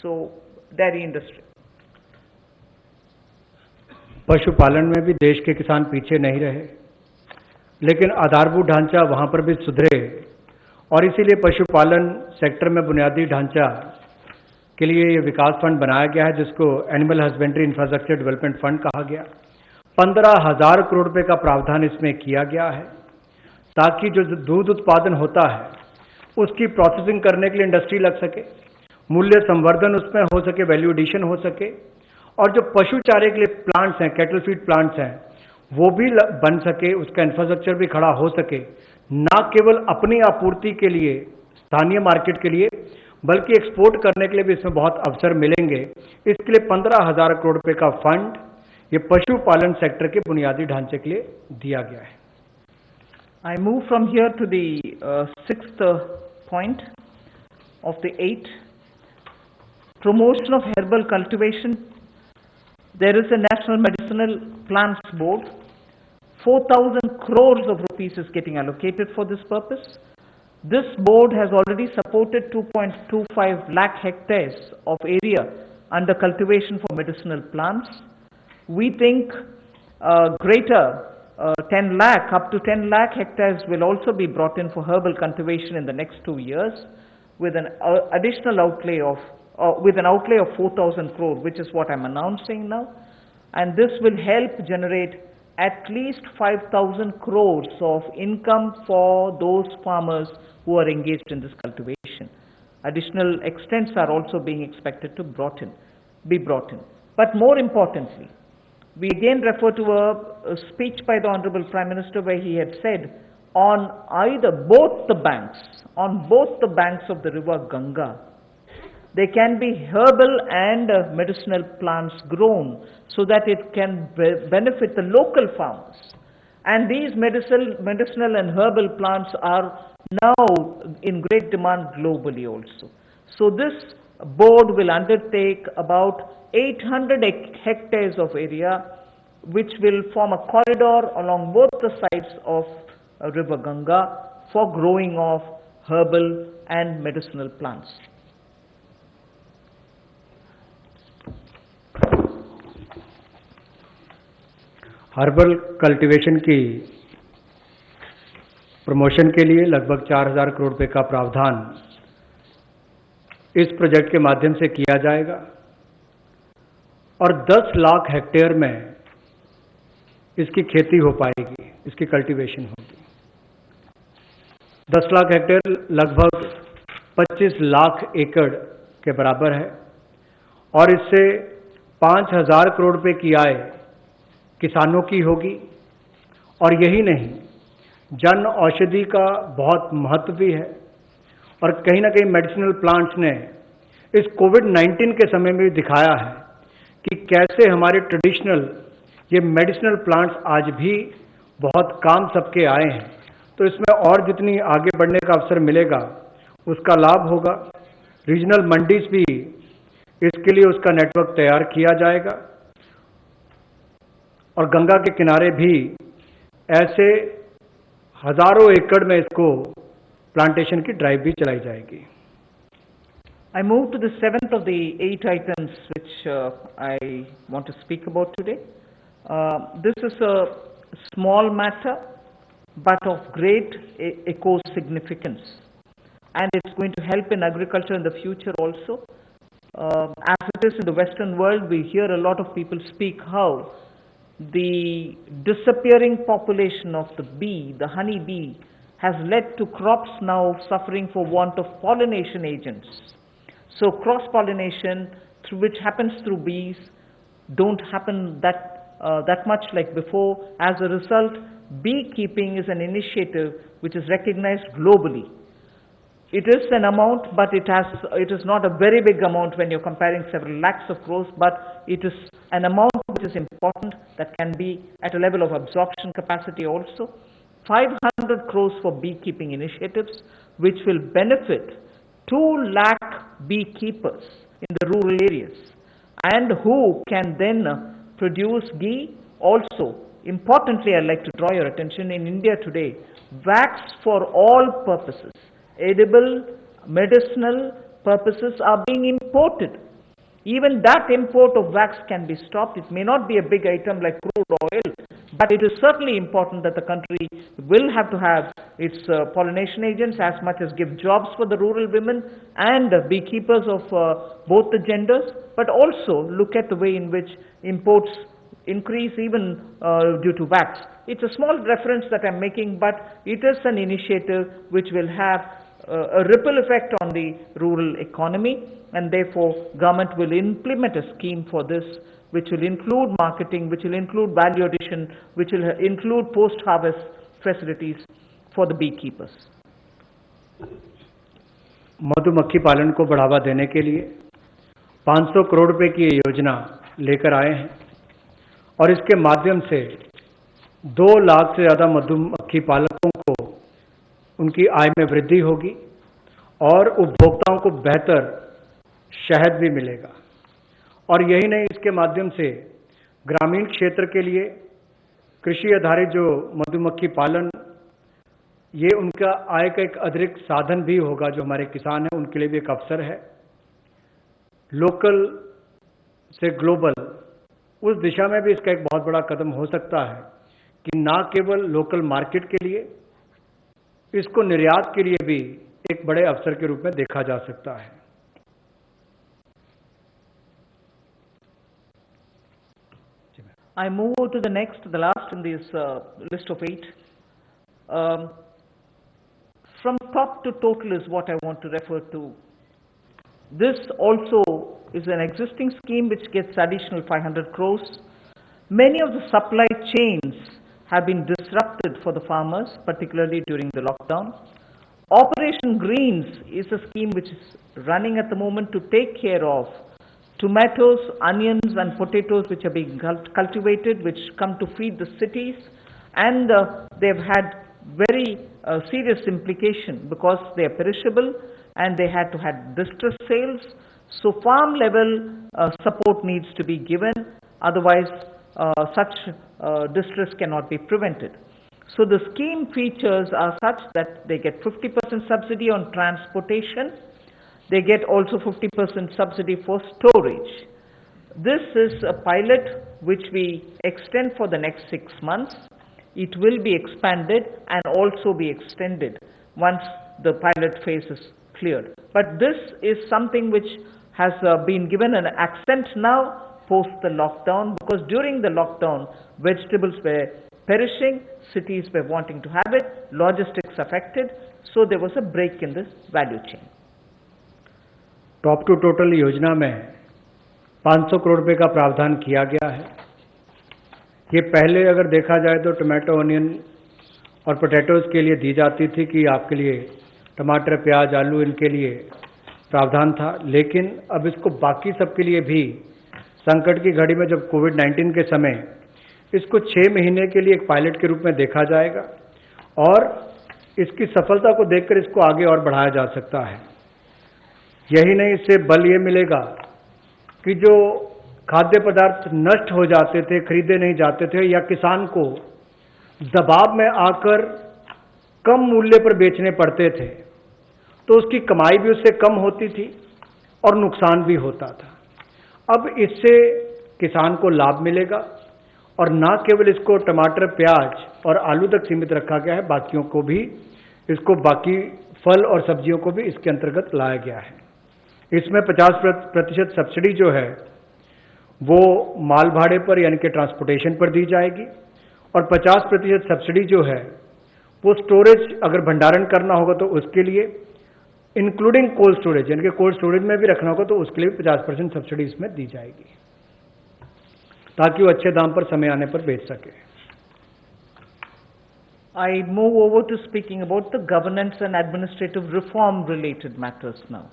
Speaker 4: So dairy industry.
Speaker 5: पशुपालन में भी देश के किसान पीछे नहीं रहे, लेकिन आधारभूत ढांचा वहाँ पर भी सुधरे, और इसीलिए पशुपालन सेक्टर में बुनियादी ढांचा के लिए ये विकास फंड बनाया गया है, जिसको animal husbandry infrastructure development fund कहा गया। 15,000 करोड़ रुपए का प्रावधान इसमें किया गया है, ताकि जो दूध उत्पादन होता है उसकी प्रोसेसिंग करने के लिए इंडस्ट्री लग सके, मूल्य संवर्धन उसमें हो सके, वैल्यू एडिशन हो सके, और जो पशु चारे के लिए प्लांट्स हैं, कैटल फीड प्लांट्स हैं, वो भी बन सके, उसका इंफ्रास्ट्रक्चर भी खड़ा हो सके, ना केवल अपनी आपूर्ति के लिए, स्थानीय मार्केट के लिए, बल्कि एक्सपोर्ट करने के लिए भी इसमें बहुत अवसर मिलेंगे। इसके लिए 15,000 करोड़ रुपए का फंड ये पशुपालन सेक्टर के बुनियादी ढांचे के लिए दिया गया है।
Speaker 4: I move from here to the sixth point of the 8. Promotion of herbal cultivation. There is a National Medicinal Plants Board. 4,000 crores of rupees is getting allocated for this purpose. This board has already supported 2.25 lakh hectares of area under cultivation for medicinal plants. We think greater 10 lakh, up to 10 lakh hectares will also be brought in for herbal cultivation in the next 2 years. with an additional outlay of, with an outlay of 4,000 crore, which is what I'm announcing now. And this will help generate at least 5,000 crores of income for those farmers who are engaged in this cultivation. Additional extents are also being expected to be brought in. But more importantly, we again refer to a speech by the Honorable Prime Minister where he had said on both the banks of the river Ganga, there can be herbal and medicinal plants grown so that it can benefit the local farmers. And these medicinal and herbal plants are now in great demand globally also. So this board will undertake about 800 hectares of area, which will form a corridor along both the sides of river Ganga for growing of herbal and medicinal plants.
Speaker 5: Herbal cultivation की promotion के लिए लगभग 4,000 करोड़ रुपए का प्रावधान इस project के माध्यम से किया जाएगा और 10 लाख हेक्टेयर में इसकी खेती हो पाएगी, इसकी कल्टीवेशन होगी। 10 लाख हेक्टेयर लगभग 25 लाख एकड़ के बराबर है और इससे 5,000 करोड़ रुपए की आय किसानों की होगी। और यही नहीं, जन औषधि का बहुत महत्व भी है और कहीं ना कहीं मेडिसिनल प्लांट्स ने इस कोविड-19 के समय में दिखाया है कि कैसे हमारे ट्रेडिशनल ये मेडिसिनल प्लांट्स आज भी बहुत काम सबके आए हैं। तो इसमें और जितनी आगे बढ़ने का अवसर मिलेगा उसका लाभ होगा। रीजनल मंडीज भी इसके लिए उसका नेटवर्क तैयार किया जाएगा और गंगा के किनारे भी ऐसे हजारों एकड़ में इसको प्लांटेशन की ड्राइव भी चलाई जाएगी।
Speaker 4: I move to the seventh of the 8 items which I want to speak about today. This is a small matter but of great eco significance, and it's going to help in agriculture in the future also. As it is in the Western world, we hear a lot of people speak how the disappearing population of the bee, the honey bee, has led to crops now suffering for want of pollination agents. So cross-pollination, which happens through bees, don't happen that much like before. As a result, beekeeping is an initiative which is recognized globally. It is an amount, but it is not a very big amount when you're comparing several lakhs of crores, but it is an amount which is important that can be at a level of absorption capacity also. 500 crores for beekeeping initiatives, which will benefit 2 lakh beekeepers in the rural areas, and who can then produce ghee. Also, importantly, I'd like to draw your attention, in India today, wax for all purposes, edible, medicinal purposes, are being imported. Even that import of wax can be stopped. It may not be a big item like crude oil, but it is certainly important that the country will have to have its pollination agents as much as give jobs for the rural women and beekeepers of both the genders, but also look at the way in which imports increase even due to wax. It's a small reference that I'm making, but it is an initiative which will have a ripple effect on the rural economy, and therefore government will implement a scheme for this, which will include marketing, which will include value addition, which will include post-harvest facilities for the beekeepers.
Speaker 5: मधुमक्खी पालन को बढ़ावा देने के लिए 500 करोड़ रुपए की ये योजना लेकर आए हैं और इसके माध्यम से 2 लाख से ज़्यादा मधुमक्खी पालकों को उनकी आय में वृद्धि होगी और उपभोक्ताओं को बेहतर शहद भी मिलेगा। और यही नहीं, इसके माध्यम से ग्रामीण क्षेत्र के लिए कृषि आधारित जो मधुमक्खी पालन, ये उनका आय का एक अतिरिक्त साधन भी होगा। जो हमारे किसान हैं उनके लिए भी एक अवसर है। लोकल से ग्लोबल, उस दिशा में भी इसका एक बहुत बड़ा कदम हो सकता है कि ना केवल लोकल मार्केट के लिए, इसको निर्यात के लिए भी एक बड़े अवसर के रूप में देखा जा सकता है।
Speaker 4: I move on to the next, the last in this list of 8. From top to total is what I want to refer to. This also is an existing scheme which gets additional 500 crores. Many of the supply chains have been disrupted for the farmers, particularly during the lockdown. Operation Greens is a scheme which is running at the moment to take care of tomatoes, onions and potatoes which are being cultivated, which come to feed the cities, and they've had very serious implication because they are perishable and they had to have distress sales. So farm level support needs to be given, otherwise such distress cannot be prevented. So the scheme features are such that they get 50% subsidy on transportation. They get also 50% subsidy for storage. This is a pilot which we extend for the next 6 months. It will be expanded and also be extended once the pilot phase is cleared. But this is something which has been given an accent now post the lockdown, because during the lockdown vegetables were perishing, cities were wanting to have it, logistics affected, so there was a break in this value chain.
Speaker 5: Top to total योजना में 500 करोड़ रुपए का प्रावधान किया गया है। ये पहले अगर देखा जाए तो टमाटो, ऑनियन और पोटैटोज के लिए दी जाती थी कि आपके लिए टमाटर, प्याज, आलू इनके लिए प्रावधान था, लेकिन अब इसको बाकी सबके लिए भी संकट की घड़ी में जब कोविड-19 के समय इसको 6 महीने के लिए एक पायलट के रूप में देखा जाएगा और इसकी सफलता को देखकर इसको आगे और बढ़ाया जा सकता है। यही नहीं, इससे बल ये मिलेगा कि जो खाद्य पदार्थ नष्ट हो जाते थे, खरीदे नहीं जाते थे या किसान को दबाव में आकर कम मूल्य पर बेचने पड़ते थे, तो उसकी कमाई भी उससे कम होती थी और नुकसान भी होता था। अब इससे किसान को लाभ मिलेगा और न केवल इसको टमाटर, प्याज और आलू तक सीमित रखा गया है, बाकियों को भी, इसको बाकी फल और सब्जियों को भी इसके अंतर्गत लाया गया है। इसमें 50% सब्सिडी जो है वो माल भाड़े पर यानी कि ट्रांसपोर्टेशन पर दी जाएगी और 50% सब्सिडी जो है वो स्टोरेज, अगर भंडारण करना होगा तो उसके लिए, इंक्लूडिंग कोल्ड स्टोरेज, यानी कि कोल्ड स्टोरेज में भी रखना होगा तो उसके लिए भी 50% सब्सिडी इसमें दी जाएगी ताकि वो अच्छे दाम पर समय आने पर बेच सके।
Speaker 4: I move over to speaking about the governance and administrative reform related matters now.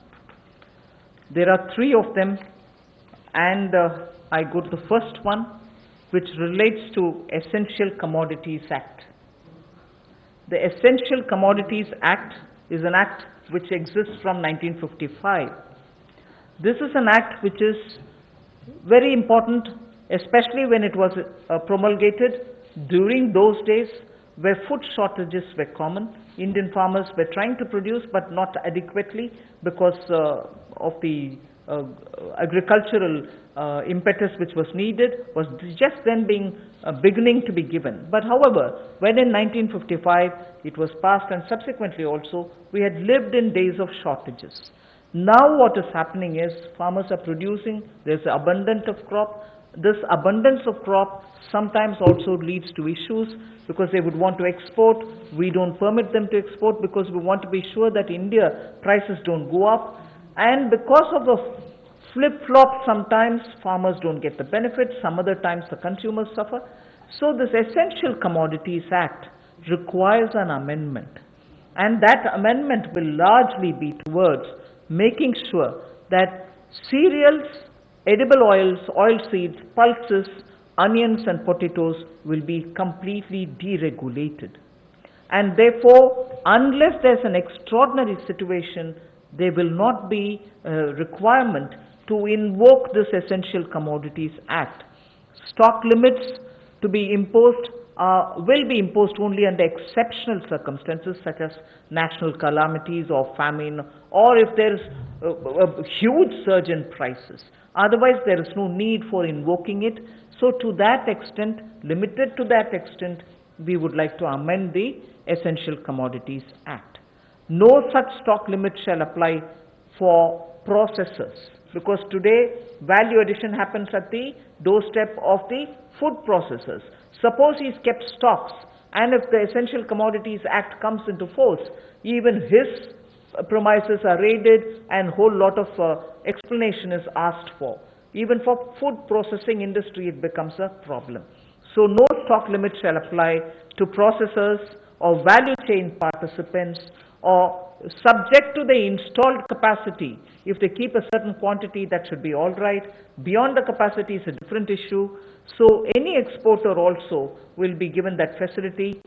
Speaker 4: There are 3 of them, and I go to the first one, which relates to Essential Commodities Act. The Essential Commodities Act is an act which exists from 1955. This is an act which is very important, especially when it was promulgated during those days where food shortages were common. Indian farmers were trying to produce but not adequately because of the agricultural impetus which was needed was just then beginning to be given. But however, when in 1955 it was passed and subsequently also we had lived in days of shortages. Now what is happening is farmers are producing, there's abundance of crop. This abundance of crop sometimes also leads to issues because they would want to export. We don't permit them to export because we want to be sure that India prices don't go up. And because of the flip-flop, sometimes farmers don't get the benefit, some other times the consumers suffer. So this Essential Commodities Act requires an amendment. And that amendment will largely be towards making sure that cereals, edible oils, oilseeds, pulses, onions and potatoes will be completely deregulated. And therefore, unless there's an extraordinary situation, there will not be a requirement to invoke this Essential Commodities Act. Stock limits to be imposed will be imposed only under exceptional circumstances such as national calamities or famine, or if there is a huge surge in prices. Otherwise, there is no need for invoking it. So to that extent, limited to that extent, we would like to amend the Essential Commodities Act. No such stock limit shall apply for processors, because today value addition happens at the doorstep of the food processors. Suppose he's kept stocks, and if the Essential Commodities Act comes into force, even his premises are raided and whole lot of explanation is asked for. Even for food processing industry it becomes a problem. So no stock limit shall apply to processors or value chain participants, or subject to the installed capacity. If they keep a certain quantity, that should be all right. Beyond the capacity is a different issue. So any exporter also will be given that facility,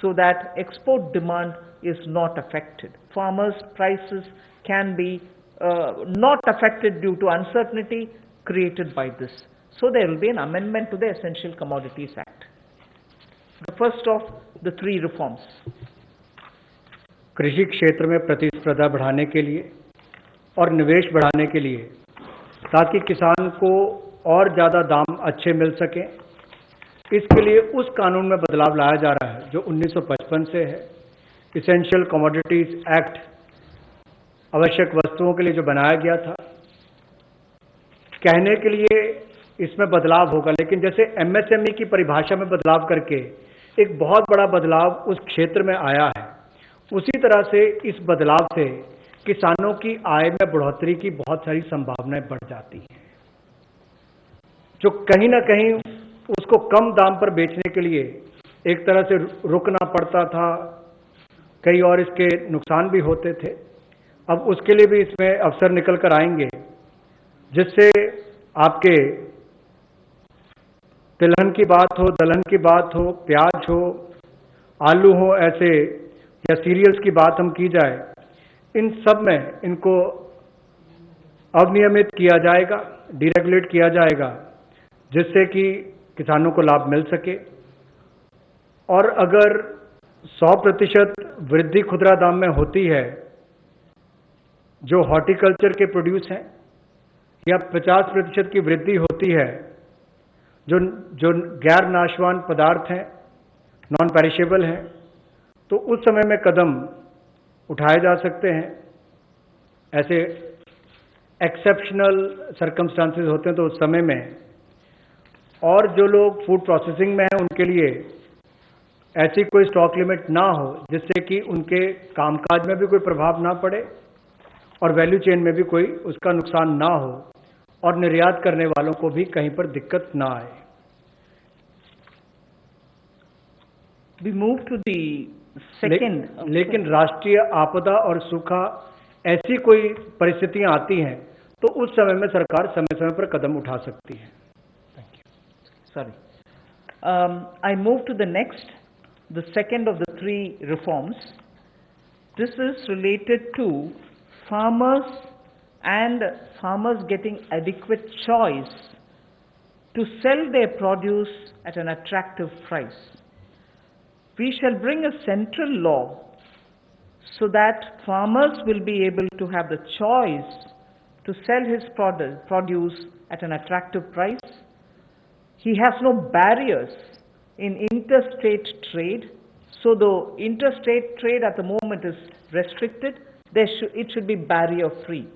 Speaker 4: so that export demand is not affected. Farmers' prices can be not affected due to uncertainty created by this. So there will be an amendment to the Essential Commodities Act. The first of the three reforms.
Speaker 5: कृषि क्षेत्र में प्रतिस्पर्धा बढ़ाने के लिए और निवेश बढ़ाने के लिए, ताकि किसान को और ज़्यादा दाम अच्छे मिल सकें, इसके लिए उस कानून में बदलाव लाया जा रहा है जो 1955 से है। इसेंशियल कमोडिटीज एक्ट आवश्यक वस्तुओं के लिए जो बनाया गया था, कहने के लिए इसमें बदलाव होगा, लेकिन जैसे एमएसएमई की परिभाषा में बदलाव करके एक बहुत बड़ा बदलाव उस क्षेत्र में आया है, उसी तरह से इस बदलाव से किसानों की आय में बढ़ोतरी की बहुत सारी संभावनाएं बढ़ जाती हैं, जो कहीं ना कहीं उसको कम दाम पर बेचने के लिए एक तरह से रुकना पड़ता था, कई और इसके नुकसान भी होते थे। अब उसके लिए भी इसमें अवसर निकल कर आएंगे, जिससे आपके तिलहन की बात हो, दलहन की बात हो, प्याज हो, आलू हो, ऐसे या सीरियल्स की बात हम की जाए, इन सब में इनको अवनियमित किया जाएगा, डीरेगुलेट किया जाएगा, जिससे कि किसानों को लाभ मिल सके। और अगर 100% वृद्धि खुदरा दाम में होती है जो हॉर्टिकल्चर के प्रोड्यूस हैं, या 50% की वृद्धि होती है जो गैर नाशवान पदार्थ हैं, नॉन पेरिशेबल हैं, तो उस समय में कदम उठाए जा सकते हैं। ऐसे एक्सेप्शनल सर्कमस्टांसेस होते हैं तो उस समय में, और जो लोग फूड प्रोसेसिंग में हैं उनके लिए ऐसी कोई स्टॉक लिमिट ना हो जिससे कि उनके कामकाज में भी कोई प्रभाव ना पड़े और वैल्यू चेन में भी कोई उसका नुकसान ना हो, और निर्यात करने वालों को भी कहीं पर दिक्कत ना आए।
Speaker 4: We move to the second.
Speaker 5: लेकिन राष्ट्रीय आपदा और सूखा ऐसी कोई परिस्थितियां आती हैं तो उस समय में सरकार समय समय पर कदम उठा सकती है।
Speaker 4: Sorry. I move to the next, the second of the three reforms. This is related to farmers and farmers getting adequate choice to sell their produce at an attractive price. We shall bring a central law so that farmers will be able to have the choice to sell his produce at an attractive price. He has no barriers in interstate trade. So the interstate trade at the moment is restricted. It should be barrier free.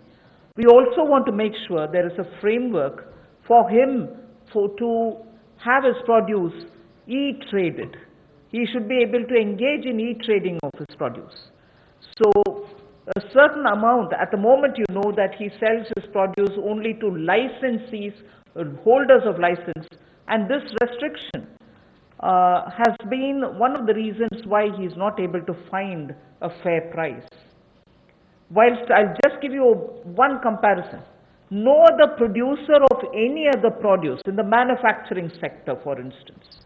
Speaker 4: We also want to make sure there is a framework for him to have his produce e-traded. He should be able to engage in e-trading of his produce. So a certain amount, at the moment you know that he sells his produce only to licensees, holders of license, and this restriction has been one of the reasons why he is not able to find a fair price. Whilst I'll just give you one comparison. No other producer of any other produce in the manufacturing sector, for instance,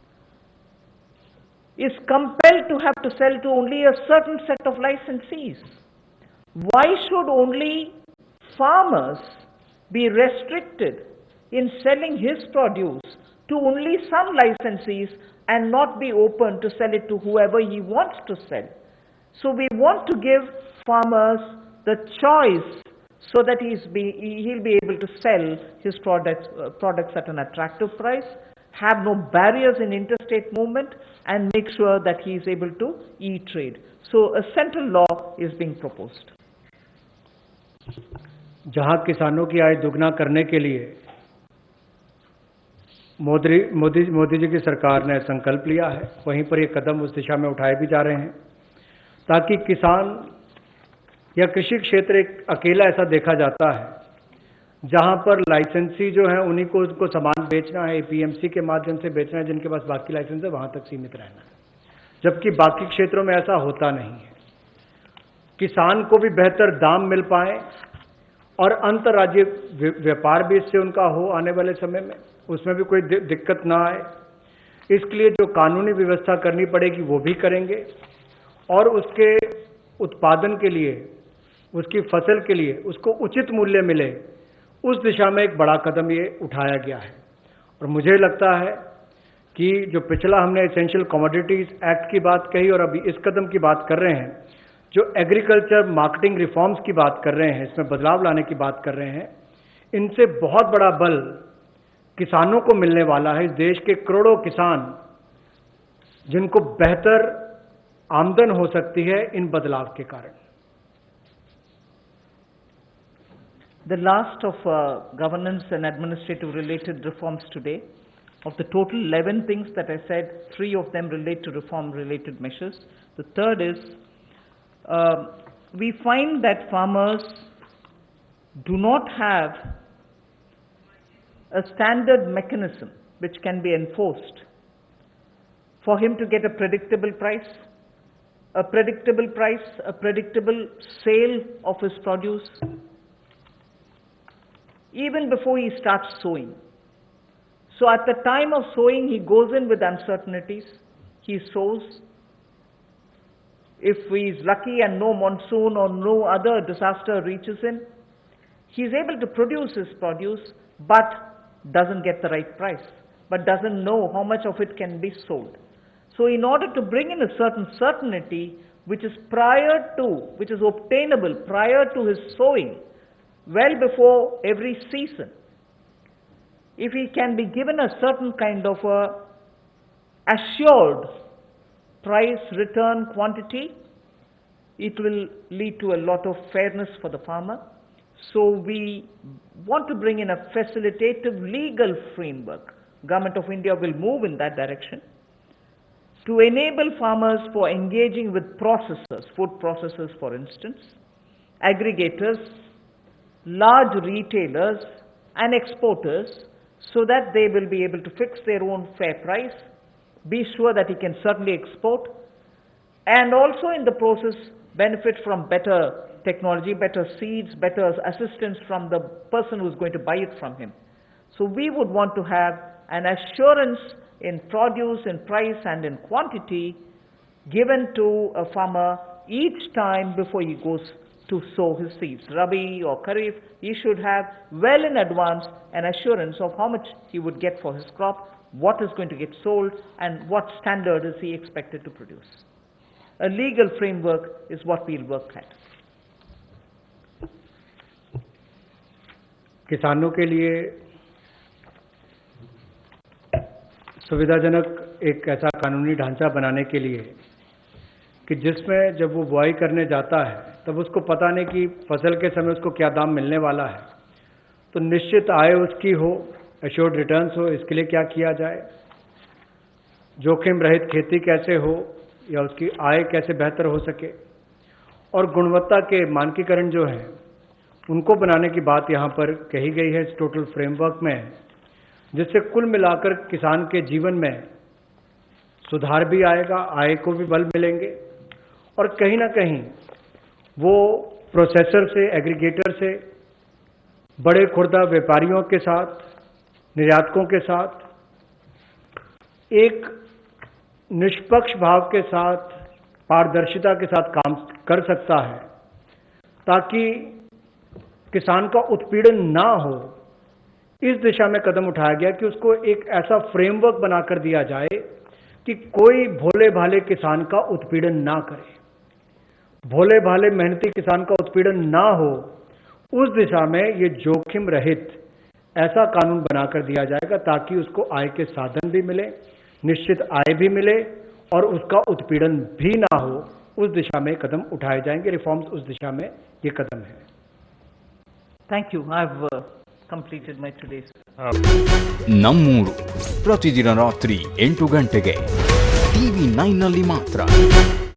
Speaker 4: is compelled to have to sell to only a certain set of licensees. Why should only farmers be restricted in selling his produce to only some licensees and not be open to sell it to whoever he wants to sell? So we want to give farmers the choice so that he'll be able to sell his products at an attractive price. have no barriers in interstate movement, and make sure that he is able to e-trade. So a central law is being proposed.
Speaker 5: जहां किसानों की आय दुगना करने के लिए मोदी जी की सरकार ने संकल्प लिया है, वहीं पर ये कदम उस दिशा में उठाए भी जा रहे हैं ताकि किसान या कृषि क्षेत्र एक अकेला ऐसा देखा जाता है जहां पर लाइसेंसी जो है उन्हीं को उनको सामान बेचना है, एपीएमसी के माध्यम से बेचना है, जिनके पास बाकी लाइसेंस है वहां तक सीमित रहना है, जबकि बाकी क्षेत्रों में ऐसा होता नहीं है। किसान को भी बेहतर दाम मिल पाए और अंतर्राज्यीय व्यापार भी इससे उनका हो आने वाले समय में, उसमें भी कोई दिक्कत ना आए, इसके लिए जो कानूनी व्यवस्था करनी पड़ेगी वो भी करेंगे और उसके उत्पादन के लिए, उसकी फसल के लिए उसको उचित मूल्य मिले, उस दिशा में एक बड़ा कदम ये उठाया गया है। और मुझे लगता है कि जो पिछला हमने एसेंशियल कमोडिटीज एक्ट की बात कही और अभी इस कदम की बात कर रहे हैं, जो एग्रीकल्चर मार्केटिंग रिफॉर्म्स की बात कर रहे हैं, इसमें बदलाव लाने की बात कर रहे हैं, इनसे बहुत बड़ा बल किसानों को मिलने वाला है। इस देश के करोड़ों किसान जिनको बेहतर आमदन हो सकती है इन बदलाव के कारण।
Speaker 4: The last of governance and administrative related reforms today, of the total 11 things that I said, 3 of them relate to reform related measures. The third is, we find that farmers do not have a standard mechanism which can be enforced for him to get a predictable price, a predictable sale of his produce, even before he starts sowing. So at the time of sowing, he goes in with uncertainties. He sows. If he is lucky and no monsoon or no other disaster reaches in, he is able to produce his produce, but doesn't get the right price, but doesn't know how much of it can be sold. So in order to bring in a certain certainty, which is obtainable prior to his sowing, well before every season, if he can be given a certain kind of a assured price, return, quantity, it will lead to a lot of fairness for the farmer. So we want to bring in a facilitative legal framework. Government of India will move in that direction to enable farmers for engaging with processors, food processors for instance, aggregators, large retailers and exporters, so that they will be able to fix their own fair price, be sure that he can certainly export, and also in the process benefit from better technology, better seeds, better assistance from the person who is going to buy it from him. So we would want to have an assurance in produce, in price and in quantity given to a farmer each time before he goes to sow his seeds. Rabi or Kharif, he should have well in advance an assurance of how much he would get for his crop, what is going to get sold, and what standard is he expected to produce. A legal framework is what we'll work at.
Speaker 5: किसानों के लिए सुविधाजनक एक ऐसा कानूनी ढांचा बनाने के लिए कि जिसमें जब वो बुआई करने जाता है तब उसको पता नहीं कि फसल के समय उसको क्या दाम मिलने वाला है, तो निश्चित आय उसकी हो, एश्योर्ड रिटर्न्स हो, इसके लिए क्या किया जाए, जोखिम रहित खेती कैसे हो या उसकी आय कैसे बेहतर हो सके, और गुणवत्ता के मानकीकरण जो है उनको बनाने की बात यहाँ पर कही गई है इस टोटल फ्रेमवर्क में, जिससे कुल मिलाकर किसान के जीवन में सुधार भी आएगा, आय को भी बल मिलेंगे और कहीं ना कहीं वो प्रोसेसर से, एग्रीगेटर से, बड़े खुर्दा व्यापारियों के साथ, निर्यातकों के साथ एक निष्पक्ष भाव के साथ, पारदर्शिता के साथ काम कर सकता है, ताकि किसान का उत्पीड़न ना हो। इस दिशा में कदम उठाया गया कि उसको एक ऐसा फ्रेमवर्क बनाकर दिया जाए कि कोई भोले भाले किसान का उत्पीड़न ना करे, भोले भाले मेहनती किसान का उत्पीड़न ना हो। उस दिशा में ये जोखिम रहित ऐसा कानून बनाकर दिया जाएगा ताकि उसको आय के साधन भी मिले, निश्चित आय भी मिले और उसका उत्पीड़न भी ना हो। उस दिशा में कदम उठाए जाएंगे, रिफॉर्म्स उस दिशा में ये कदम है।
Speaker 4: Thank you. I've completed my today's.
Speaker 6: ನಮ್ಮೂರು ಪ್ರತಿದಿನ ರಾತ್ರಿ 8 ಗಂಟೆಗೆ TV9 ನಲ್ಲಿ ಮಾತ್ರ.